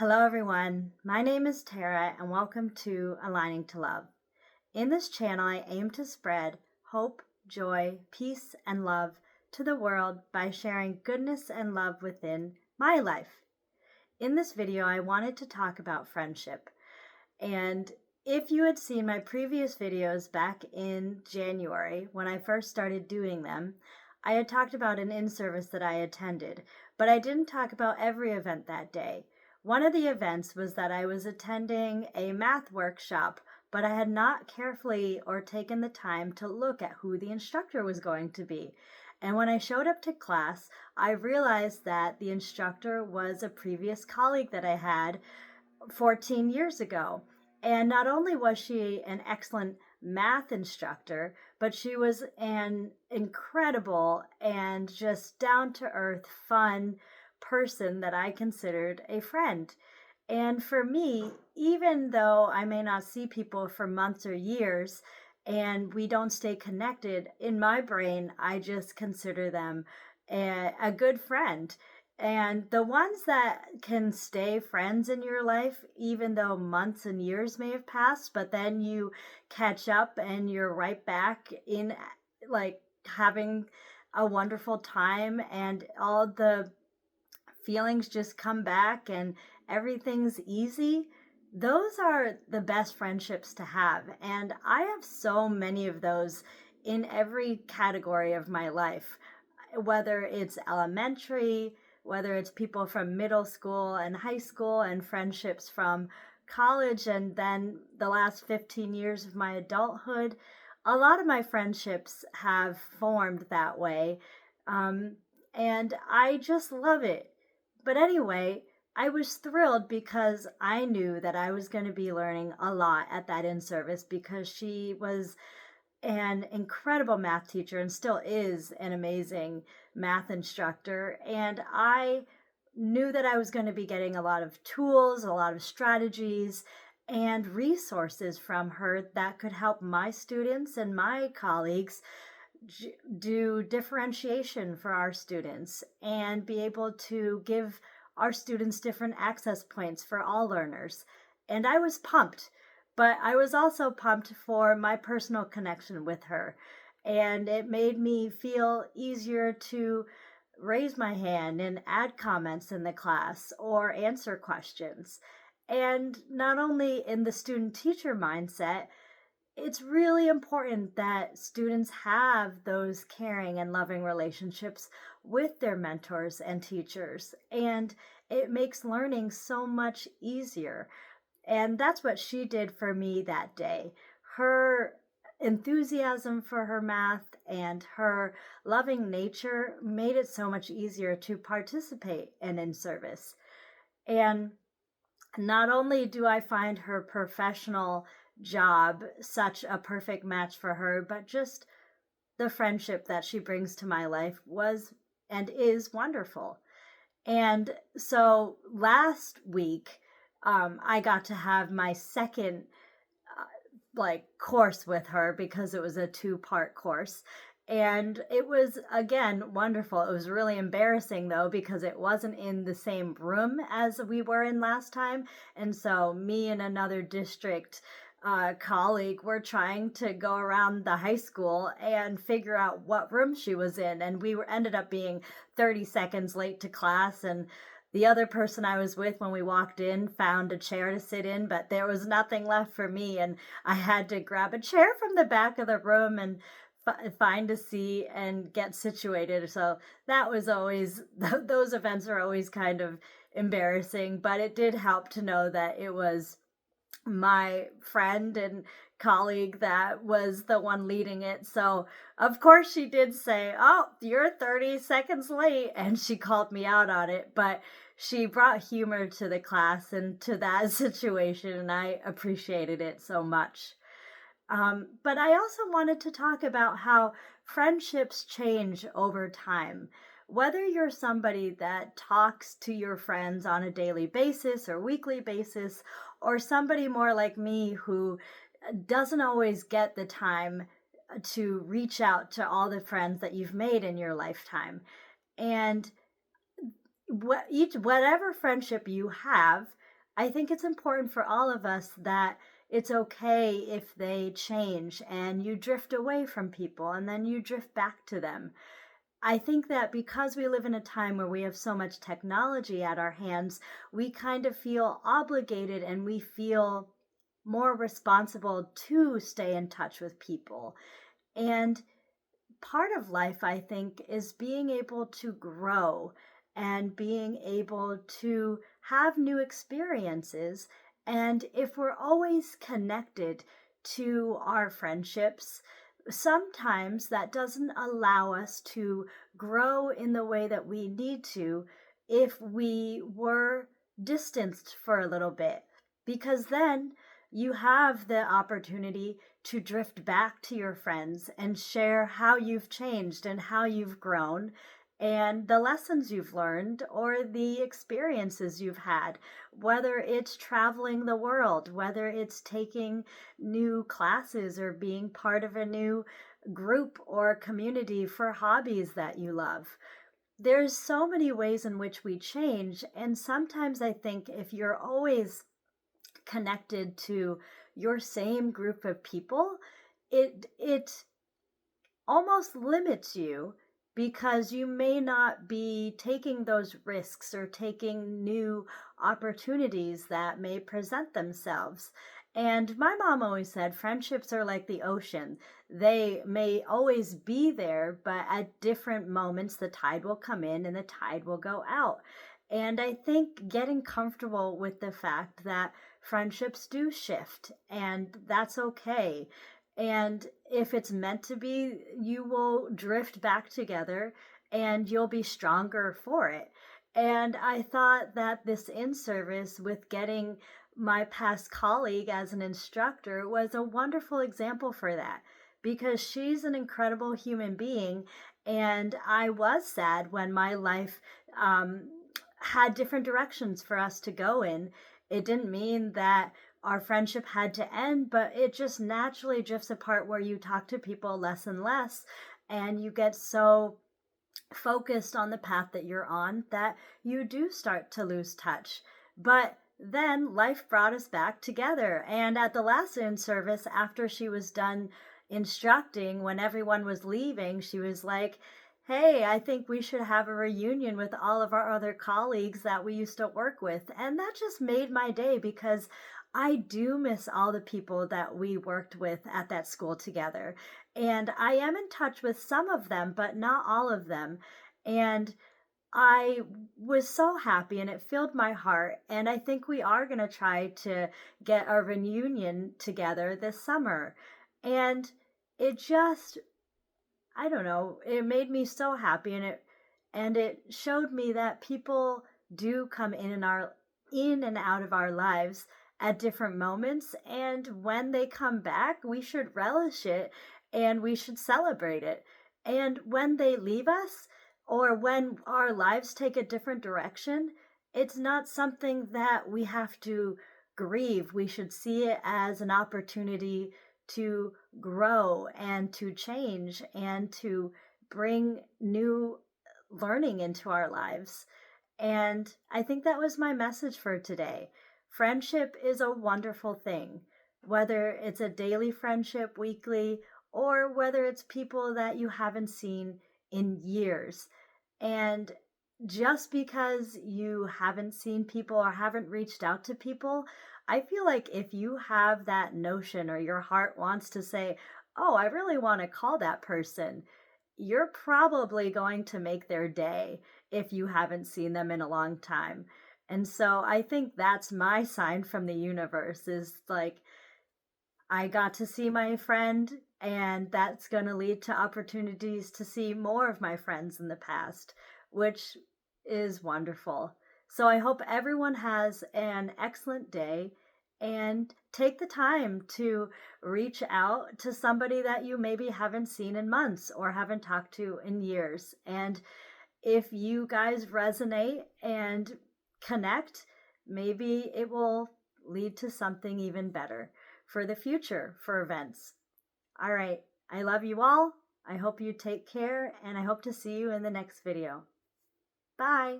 Hello, everyone. My name is Tara, and welcome to Aligning to Love. In this channel, I aim to spread hope, joy, peace, and love to the world by sharing goodness and love within my life. In this video, I wanted to talk about friendship. And if you had seen my previous videos back in January, when I first started doing them, I had talked about an in-service that I attended, but I didn't talk about every event that day. One of the events was that I was attending a math workshop, but I had not carefully or taken the time to look at who the instructor was going to be. And when I showed up to class, I realized that the instructor was a previous colleague that I had 14 years ago. And not only was she an excellent math instructor, but she was an incredible and just down to earth, fun person that I considered a friend. And for me, even though I may not see people for months or years and we don't stay connected, in my brain, I just consider them a good friend. And the ones that can stay friends in your life, even though months and years may have passed, but then you catch up and you're right back in like having a wonderful time and all the feelings just come back and everything's easy. Those are the best friendships to have. And I have so many of those in every category of my life, whether it's elementary, whether it's people from middle school and high school, and friendships from college, and then the last 15 years of my adulthood. A lot of my friendships have formed that way. And I just love it. But anyway, I was thrilled because I knew that I was going to be learning a lot at that in-service because she was an incredible math teacher and still is an amazing math instructor. And I knew that I was going to be getting a lot of tools, a lot of strategies, and resources from her that could help my students and my colleagues do differentiation for our students and be able to give our students different access points for all learners. And I was pumped, but I was also pumped for my personal connection with her. And it made me feel easier to raise my hand and add comments in the class or answer questions. And not only in the student teacher mindset, it's really important that students have those caring and loving relationships with their mentors and teachers. And it makes learning so much easier. And that's what she did for me that day. Her enthusiasm for her math and her loving nature made it so much easier to participate in service. And not only do I find her professional job such a perfect match for her, but just the friendship that she brings to my life was and is wonderful. And so last week, I got to have my second course with her because it was a 2-part course. And it was, again, wonderful. It was really embarrassing, though, because it wasn't in the same room as we were in last time. And so me and another district colleague were trying to go around the high school and figure out what room she was in. And ended up being 30 seconds late to class. And the other person I was with when we walked in found a chair to sit in, but there was nothing left for me. And I had to grab a chair from the back of the room and find a seat and get situated. So that was always, those events are always kind of embarrassing, but it did help to know that it was my friend and colleague that was the one leading it. So of course she did say, "Oh, you're 30 seconds late," and she called me out on it, but she brought humor to the class and to that situation, and I appreciated it so much. But I also wanted to talk about how friendships change over time. Whether you're somebody that talks to your friends on a daily basis or weekly basis, or somebody more like me who doesn't always get the time to reach out to all the friends that you've made in your lifetime. And whatever friendship you have, I think it's important for all of us that it's okay if they change and you drift away from people and then you drift back to them. I think that because we live in a time where we have so much technology at our hands, we kind of feel obligated and we feel more responsible to stay in touch with people. And part of life, I think, is being able to grow and being able to have new experiences. And if we're always connected to our friendships, sometimes that doesn't allow us to grow in the way that we need to if we were distanced for a little bit, because then you have the opportunity to drift back to your friends and share how you've changed and how you've grown and the lessons you've learned or the experiences you've had, whether it's traveling the world, whether it's taking new classes or being part of a new group or community for hobbies that you love. There's so many ways in which we change, and sometimes I think if you're always connected to your same group of people, it almost limits you because you may not be taking those risks or taking new opportunities that may present themselves. And my mom always said friendships are like the ocean. They may always be there, but at different moments, the tide will come in and the tide will go out. And I think getting comfortable with the fact that friendships do shift and that's okay. And if it's meant to be, you will drift back together and you'll be stronger for it. And I thought that this in service with getting my past colleague as an instructor was a wonderful example for that because she's an incredible human being. And I was sad when my life had different directions for us to go in. It didn't mean that our friendship had to end, but it just naturally drifts apart where you talk to people less and less, and you get so focused on the path that you're on that you do start to lose touch. But then life brought us back together. And at the last in service, after she was done instructing, when everyone was leaving, she was like, hey, I think we should have a reunion with all of our other colleagues that we used to work with. And that just made my day because I do miss all the people that we worked with at that school together. And I am in touch with some of them, but not all of them. And I was so happy and it filled my heart. And I think we are going to try to get a reunion together this summer. And it just, I don't know, it made me so happy and it showed me that people do come in and out of our lives at different moments, and when they come back, we should relish it and we should celebrate it. And when they leave us or when our lives take a different direction, it's not something that we have to grieve. We should see it as an opportunity to grow and to change and to bring new learning into our lives. And I think that was my message for today. Friendship is a wonderful thing, whether it's a daily friendship, weekly, or whether it's people that you haven't seen in years. And just because you haven't seen people or haven't reached out to people, I feel like if you have that notion or your heart wants to say, oh, I really want to call that person, you're probably going to make their day if you haven't seen them in a long time. And so I think that's my sign from the universe is like, I got to see my friend, and that's going to lead to opportunities to see more of my friends in the past, which is wonderful. So I hope everyone has an excellent day and take the time to reach out to somebody that you maybe haven't seen in months or haven't talked to in years. And if you guys resonate and connect, maybe it will lead to something even better for the future for events. All right. I love you all. I hope you take care and I hope to see you in the next video. Bye.